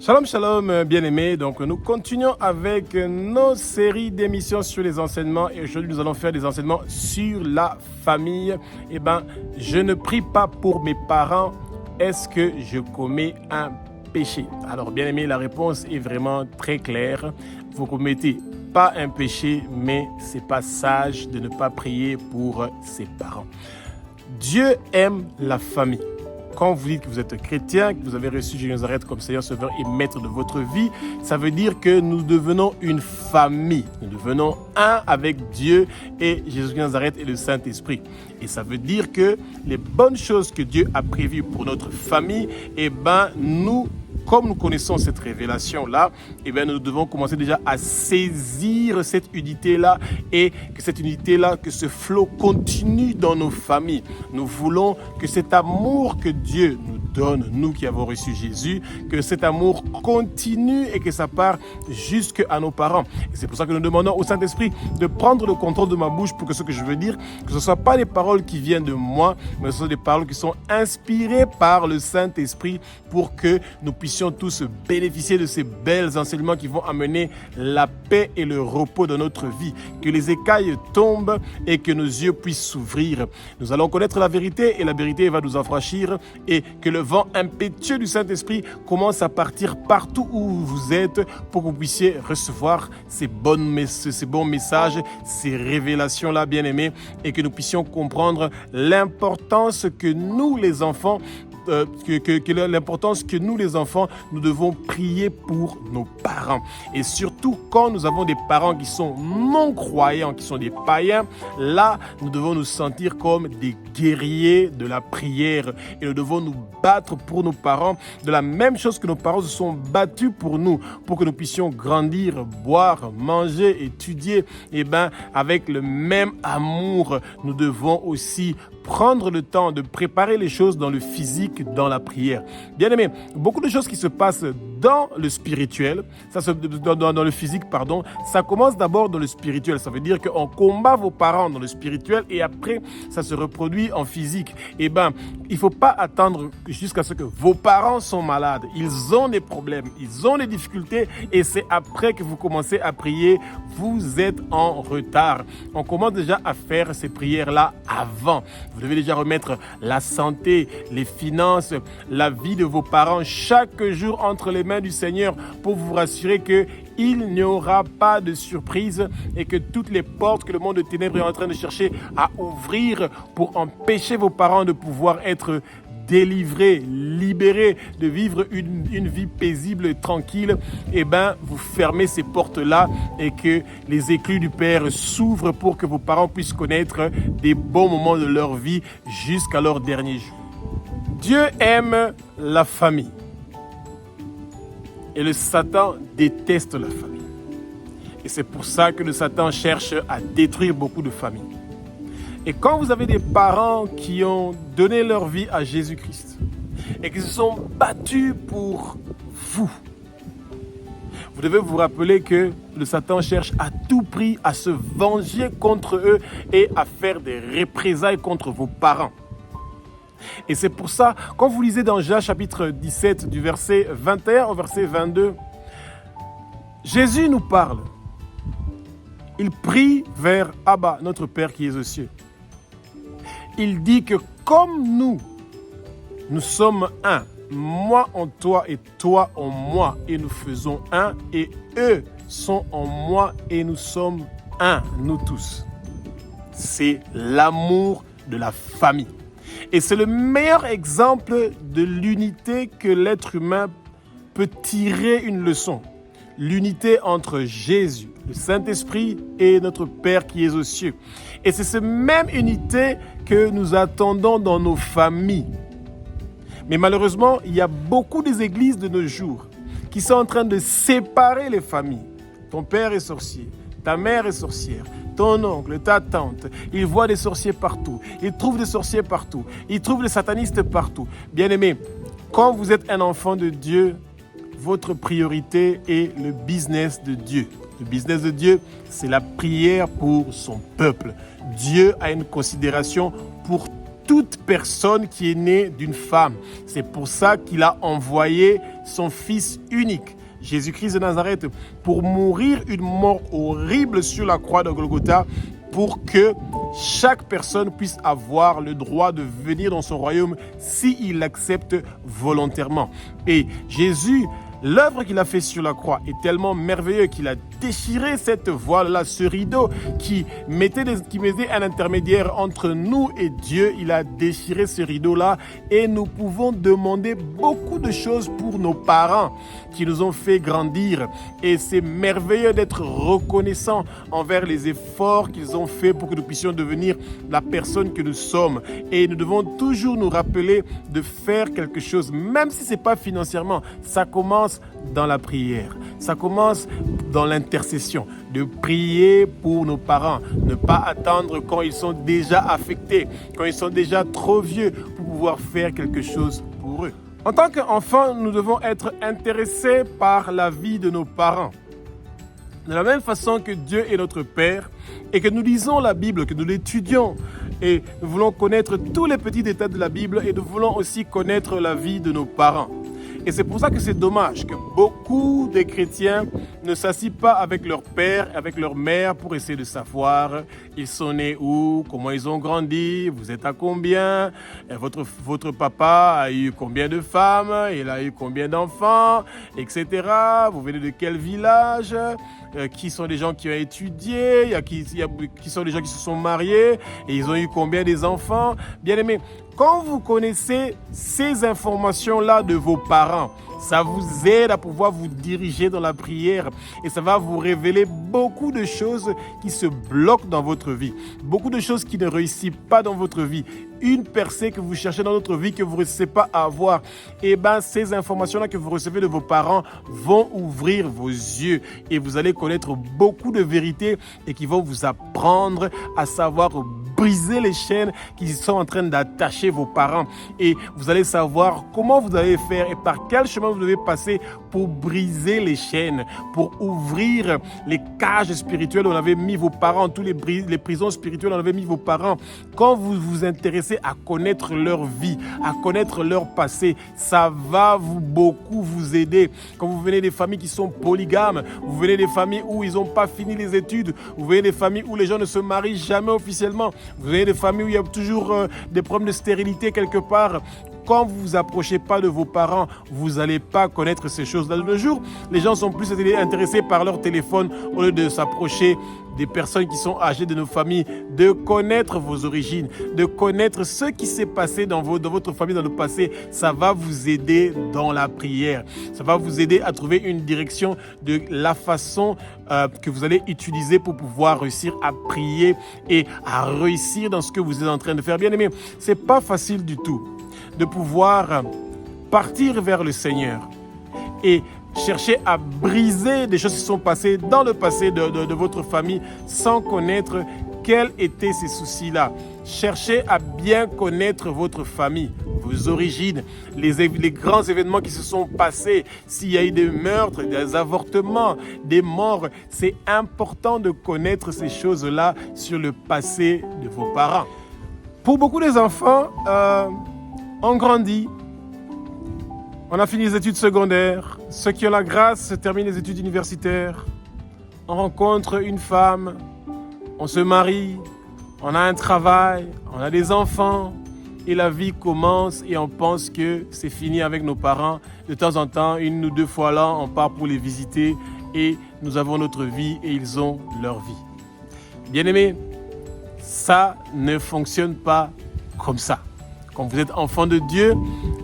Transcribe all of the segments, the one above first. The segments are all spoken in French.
Shalom, shalom, bien-aimés. Donc, nous continuons avec nos séries d'émissions sur les enseignements. Et aujourd'hui, nous allons faire des enseignements sur la famille. Je ne prie pas pour mes parents. Est-ce que je commets un péché? Alors, bien-aimés, la réponse est vraiment très claire. Vous commettez pas un péché, mais c'est pas sage de ne pas prier pour ses parents. Dieu aime la famille. Quand vous dites que vous êtes chrétien, que vous avez reçu Jésus de Nazareth comme Seigneur, Sauveur et Maître de votre vie, ça veut dire que nous devenons une famille. Nous devenons un avec Dieu et Jésus de Nazareth et le Saint-Esprit. Et ça veut dire que les bonnes choses que Dieu a prévues pour notre famille, nous, comme nous connaissons cette révélation-là, nous devons commencer déjà à saisir cette unité-là et que cette unité-là, que ce flot continue dans nos familles. Nous voulons que cet amour que Dieu nous donne, nous qui avons reçu Jésus, que cet amour continue et que ça part jusqu'à nos parents. Et c'est pour ça que nous demandons au Saint-Esprit de prendre le contrôle de ma bouche pour que ce que je veux dire, que ce ne soit pas des paroles qui viennent de moi, mais ce sont des paroles qui sont inspirées par le Saint-Esprit pour que nous puissions tous bénéficier de ces belles enseignements qui vont amener la paix et le repos dans notre vie. Que les écailles tombent et que nos yeux puissent s'ouvrir. Nous allons connaître la vérité et la vérité va nous affranchir et que le vent impétueux du Saint-Esprit commence à partir partout où vous êtes pour que vous puissiez recevoir ces bons messages, ces révélations-là, bien-aimés, et que nous puissions comprendre l'importance que nous, les enfants, l'importance que nous les enfants, nous devons prier pour nos parents. Et surtout quand nous avons des parents qui sont non-croyants, qui sont des païens, là, nous devons nous sentir comme des guerriers de la prière. Et nous devons nous battre pour nos parents de la même chose que nos parents se sont battus pour nous, pour que nous puissions grandir, boire, manger, étudier. Avec le même amour, nous devons aussi prendre le temps de préparer les choses dans le physique, dans la prière. Bien aimé, beaucoup de choses qui se passent dans le spirituel, dans le physique, ça commence d'abord dans le spirituel. Ça veut dire qu'on combat vos parents dans le spirituel et après, ça se reproduit en physique. Il ne faut pas attendre jusqu'à ce que vos parents sont malades. Ils ont des problèmes, ils ont des difficultés et c'est après que vous commencez à prier. Vous êtes en retard. On commence déjà à faire ces prières-là avant. Vous devez déjà remettre la santé, les finances, la vie de vos parents chaque jour entre les mains du Seigneur pour vous rassurer qu'il n'y aura pas de surprise et que toutes les portes que le monde de ténèbres est en train de chercher à ouvrir pour empêcher vos parents de pouvoir être délivrés, libérés, de vivre une vie paisible et tranquille, vous fermez ces portes-là et que les écluses du Père s'ouvrent pour que vos parents puissent connaître des bons moments de leur vie jusqu'à leur dernier jour. Dieu aime la famille et le Satan déteste la famille. Et c'est pour ça que le Satan cherche à détruire beaucoup de familles. Et quand vous avez des parents qui ont donné leur vie à Jésus-Christ et qui se sont battus pour vous, vous devez vous rappeler que le Satan cherche à tout prix à se venger contre eux et à faire des représailles contre vos parents. Et c'est pour ça, quand vous lisez dans Jean chapitre 17, du verset 21 au verset 22, Jésus nous parle. Il prie vers Abba, notre Père qui est aux cieux. Il dit que comme nous sommes un, moi en toi et toi en moi, et nous faisons un, et eux sont en moi et nous sommes un, nous tous. C'est l'amour de la famille. Et c'est le meilleur exemple de l'unité que l'être humain peut tirer une leçon. L'unité entre Jésus, le Saint-Esprit et notre Père qui est aux cieux. Et c'est cette même unité que nous attendons dans nos familles. Mais malheureusement, il y a beaucoup des églises de nos jours qui sont en train de séparer les familles. Ton père est sorcier, ta mère est sorcière, ton oncle, ta tante, ils voient des sorciers partout, ils trouvent des sorciers partout, ils trouvent des satanistes partout. Bien-aimés, quand vous êtes un enfant de Dieu, votre priorité est le business de Dieu. Le business de Dieu, c'est la prière pour son peuple. Dieu a une considération pour toute personne qui est née d'une femme. C'est pour ça qu'il a envoyé son Fils unique, Jésus-Christ de Nazareth, pour mourir une mort horrible sur la croix de Golgotha, pour que chaque personne puisse avoir le droit de venir dans son royaume s'il l'accepte volontairement. Et Jésus, l'œuvre qu'il a fait sur la croix est tellement merveilleuse qu'il a déchiré cette voile-là, ce rideau qui mettait un intermédiaire entre nous et Dieu. Il a déchiré ce rideau-là et nous pouvons demander beaucoup de choses pour nos parents qui nous ont fait grandir. Et c'est merveilleux d'être reconnaissant envers les efforts qu'ils ont fait pour que nous puissions devenir la personne que nous sommes. Et nous devons toujours nous rappeler de faire quelque chose, même si ce n'est pas financièrement. Ça commence dans la prière. Ça commence dans l'intercession, de prier pour nos parents, ne pas attendre quand ils sont déjà affectés, quand ils sont déjà trop vieux pour pouvoir faire quelque chose pour eux. En tant qu'enfants, nous devons être intéressés par la vie de nos parents. De la même façon que Dieu est notre Père et que nous lisons la Bible, que nous l'étudions et nous voulons connaître tous les petits détails de la Bible et nous voulons aussi connaître la vie de nos parents. Et c'est pour ça que c'est dommage que beaucoup de chrétiens ne s'assient pas avec leur père, avec leur mère pour essayer de savoir ils sont nés où, comment ils ont grandi, vous êtes à combien, votre papa a eu combien de femmes, il a eu combien d'enfants, etc. Vous venez de quel village, qui sont les gens qui ont étudié, qui sont les gens qui se sont mariés et ils ont eu combien des enfants. Bien aimé, quand vous connaissez ces informations-là de vos parents, ça vous aide à pouvoir vous diriger dans la prière et ça va vous révéler beaucoup de choses qui se bloquent dans votre vie, beaucoup de choses qui ne réussissent pas dans votre vie, une percée que vous cherchez dans votre vie que vous ne réussissez pas à avoir. Et bien, ces informations-là que vous recevez de vos parents vont ouvrir vos yeux et vous allez connaître beaucoup de vérités et qui vont vous apprendre à savoir briser les chaînes qui sont en train d'attacher vos parents. Et vous allez savoir comment vous allez faire et par quel chemin vous devez passer pour briser les chaînes, pour ouvrir les cages spirituelles où on avait mis vos parents, tous les prisons spirituelles où on avait mis vos parents. Quand vous vous intéressez à connaître leur vie, à connaître leur passé, ça va beaucoup vous aider. Quand vous venez des familles qui sont polygames, vous venez des familles où ils n'ont pas fini les études, vous venez des familles où les gens ne se marient jamais officiellement, vous venez des familles où il y a toujours des problèmes de stérilité quelque part. Quand vous ne vous approchez pas de vos parents, vous n'allez pas connaître ces choses-là. De nos jours, les gens sont plus intéressés par leur téléphone au lieu de s'approcher des personnes qui sont âgées de nos familles, de connaître vos origines, de connaître ce qui s'est passé dans votre famille dans le passé. Ça va vous aider dans la prière. Ça va vous aider à trouver une direction de la façon que vous allez utiliser pour pouvoir réussir à prier et à réussir dans ce que vous êtes en train de faire. Bien aimé, ce n'est pas facile du tout de pouvoir partir vers le Seigneur et chercher à briser des choses qui sont passées dans le passé de votre famille sans connaître quels étaient ces soucis-là. Cherchez à bien connaître votre famille, vos origines, les grands événements qui se sont passés. S'il y a eu des meurtres, des avortements, des morts, c'est important de connaître ces choses-là sur le passé de vos parents. Pour beaucoup des enfants, on grandit, on a fini les études secondaires, ceux qui ont la grâce terminent les études universitaires, on rencontre une femme, on se marie, on a un travail, on a des enfants et la vie commence et on pense que c'est fini avec nos parents. De temps en temps, 1 ou 2 fois là, on part pour les visiter et nous avons notre vie et ils ont leur vie. Bien-aimés, ça ne fonctionne pas comme ça. Quand vous êtes enfant de Dieu,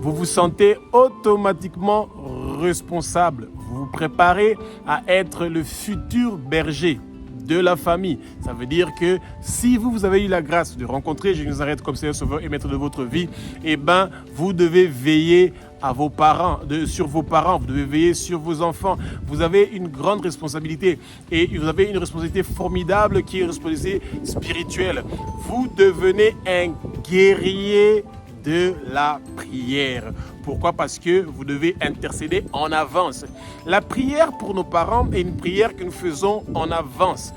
vous vous sentez automatiquement responsable. Vous vous préparez à être le futur berger de la famille. Ça veut dire que si vous avez eu la grâce de rencontrer Jésus Nazareth comme Seigneur Sauveur et Maître de votre vie, eh ben, vous devez veiller à vos parents, sur vos parents, vous devez veiller sur vos enfants. Vous avez une grande responsabilité et vous avez une responsabilité formidable qui est une responsabilité spirituelle. Vous devenez un guerrier de la prière. Pourquoi? Parce que vous devez intercéder en avance. La prière pour nos parents est une prière que nous faisons en avance.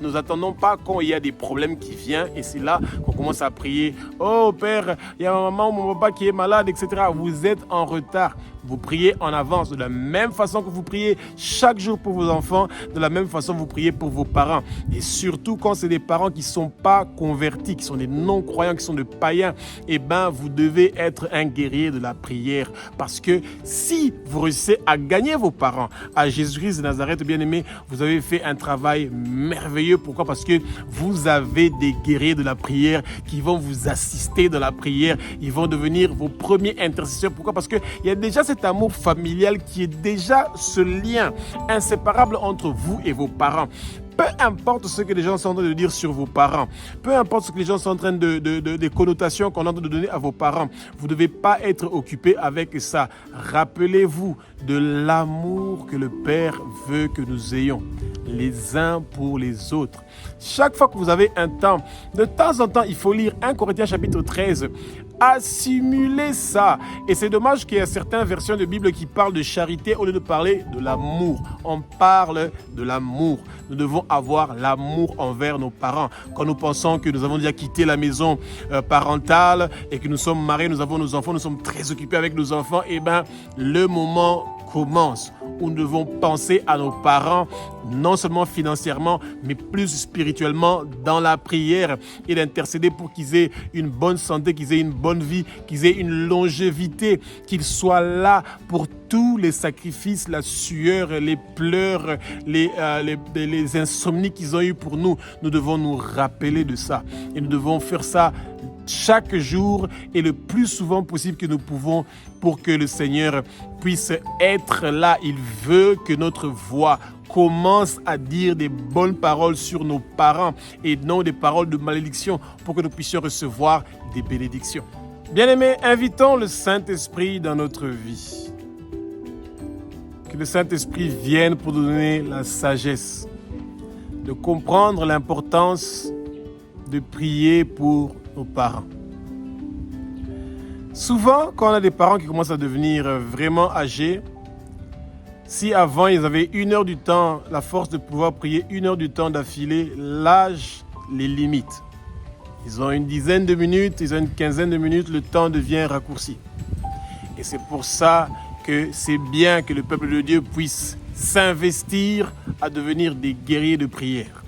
Nous attendons pas quand il y a des problèmes qui viennent et c'est là qu'on commence à prier. Oh Père, il y a ma maman ou mon papa qui est malade, etc. Vous êtes en retard. Vous priez en avance de la même façon que vous priez chaque jour pour vos enfants, de la même façon vous priez pour vos parents. Et surtout quand c'est des parents qui ne sont pas convertis, qui sont des non-croyants, qui sont des païens, eh bien vous devez être un guerrier de la prière. Parce que si vous réussissez à gagner vos parents à Jésus-Christ de Nazareth, bien-aimé, vous avez fait un travail merveilleux. Pourquoi? Parce que vous avez des guerriers de la prière qui vont vous assister dans la prière. Ils vont devenir vos premiers intercesseurs. Pourquoi? Parce qu'il y a déjà cet amour familial qui est déjà ce lien inséparable entre vous et vos parents. Peu importe ce que les gens sont en train de dire sur vos parents, peu importe ce que les gens sont en train des connotations qu'on est en train de donner à vos parents, vous ne devez pas être occupé avec ça. Rappelez-vous de l'amour que le Père veut que nous ayons les uns pour les autres. Chaque fois que vous avez un temps, de temps en temps, il faut lire 1 Corinthiens chapitre 13. Assimilez ça. Et c'est dommage qu'il y ait certaines versions de Bible qui parlent de charité au lieu de parler de l'amour. On parle de l'amour. Nous devons avoir l'amour envers nos parents. Quand nous pensons que nous avons déjà quitté la maison parentale et que nous sommes mariés, nous avons nos enfants, nous sommes très occupés avec nos enfants, eh bien, le moment commence où nous devons penser à nos parents, non seulement financièrement, mais plus spirituellement dans la prière et d'intercéder pour qu'ils aient une bonne santé, qu'ils aient une bonne vie, qu'ils aient une longévité, qu'ils soient là pour tous les sacrifices, la sueur, les pleurs, les insomnies qu'ils ont eu pour nous. Nous devons nous rappeler de ça et nous devons faire ça chaque jour et le plus souvent possible que nous pouvons pour que le Seigneur puisse être là. Il veut que notre voix commence à dire des bonnes paroles sur nos parents et non des paroles de malédiction pour que nous puissions recevoir des bénédictions. Bien-aimés, invitons le Saint-Esprit dans notre vie. Que le Saint-Esprit vienne pour nous donner la sagesse de comprendre l'importance de prier pour nos parents. Souvent, quand on a des parents qui commencent à devenir vraiment âgés, si avant ils avaient 1 heure du temps, la force de pouvoir prier 1 heure du temps d'affilée, l'âge les limite. Ils ont une dizaine de minutes, ils ont une quinzaine de minutes, le temps devient raccourci. Et c'est pour ça que c'est bien que le peuple de Dieu puisse s'investir à devenir des guerriers de prière.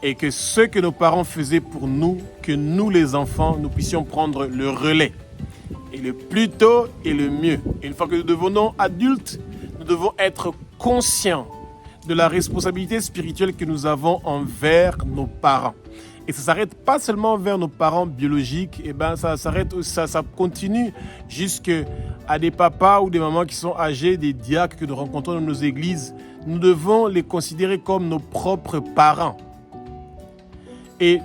Et que ce que nos parents faisaient pour nous, que nous les enfants, nous puissions prendre le relais. Et le plus tôt et le mieux. Une fois que nous devenons adultes, nous devons être conscients de la responsabilité spirituelle que nous avons envers nos parents. Et ça ne s'arrête pas seulement vers nos parents biologiques, ça continue jusqu'à des papas ou des mamans qui sont âgés, des diacres que nous rencontrons dans nos églises. Nous devons les considérer comme nos propres parents. Et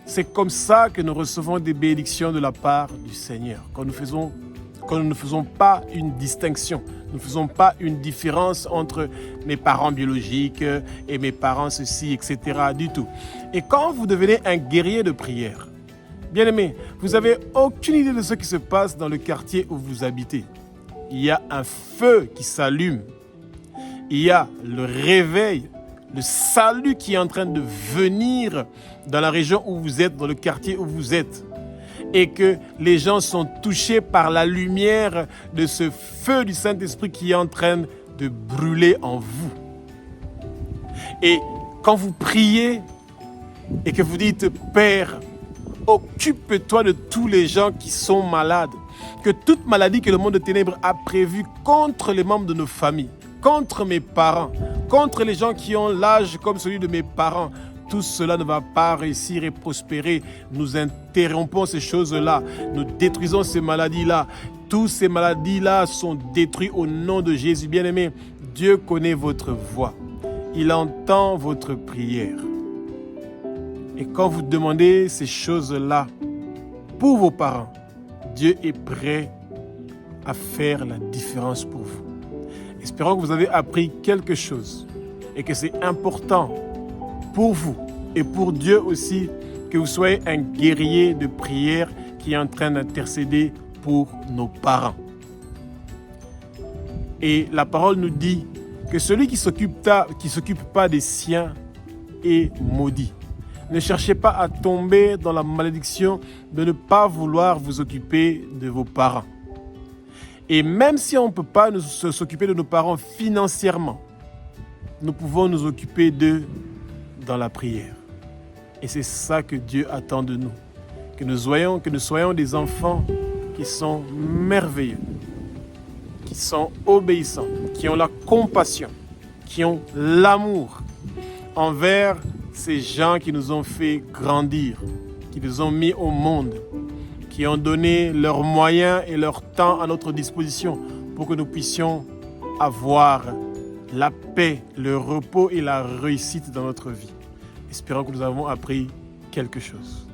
c'est comme ça que nous recevons des bénédictions de la part du Seigneur. Quand nous ne faisons pas une distinction, nous ne faisons pas une différence entre mes parents biologiques et mes parents ceci, etc. du tout. Et quand vous devenez un guerrier de prière, bien aimé, vous n'avez aucune idée de ce qui se passe dans le quartier où vous habitez. Il y a un feu qui s'allume. Il y a le réveil, le salut qui est en train de venir dans la région où vous êtes, dans le quartier où vous êtes. Et que les gens sont touchés par la lumière de ce feu du Saint-Esprit qui est en train de brûler en vous. Et quand vous priez et que vous dites « Père, occupe-toi de tous les gens qui sont malades, que toute maladie que le monde de ténèbres a prévue contre les membres de nos familles, contre mes parents, contre les gens qui ont l'âge comme celui de mes parents, tout cela ne va pas réussir et prospérer. Nous interrompons ces choses-là. Nous détruisons ces maladies-là. Toutes ces maladies-là sont détruites au nom de Jésus. Bien-aimé, Dieu connaît votre voix. Il entend votre prière. Et quand vous demandez ces choses-là pour vos parents, Dieu est prêt à faire la différence pour vous. Espérons que vous avez appris quelque chose et que c'est important pour vous et pour Dieu aussi que vous soyez un guerrier de prière qui est en train d'intercéder pour nos parents. Et la parole nous dit que celui qui s'occupe pas des siens est maudit. Ne cherchez pas à tomber dans la malédiction de ne pas vouloir vous occuper de vos parents. Et même si on ne peut pas s'occuper de nos parents financièrement, nous pouvons nous occuper d'eux dans la prière. Et c'est ça que Dieu attend de nous. Que nous soyons des enfants qui sont merveilleux, qui sont obéissants, qui ont la compassion, qui ont l'amour envers ces gens qui nous ont fait grandir, qui nous ont mis au monde, qui ont donné leurs moyens et leur temps à notre disposition pour que nous puissions avoir la paix, le repos et la réussite dans notre vie. Espérons que nous avons appris quelque chose.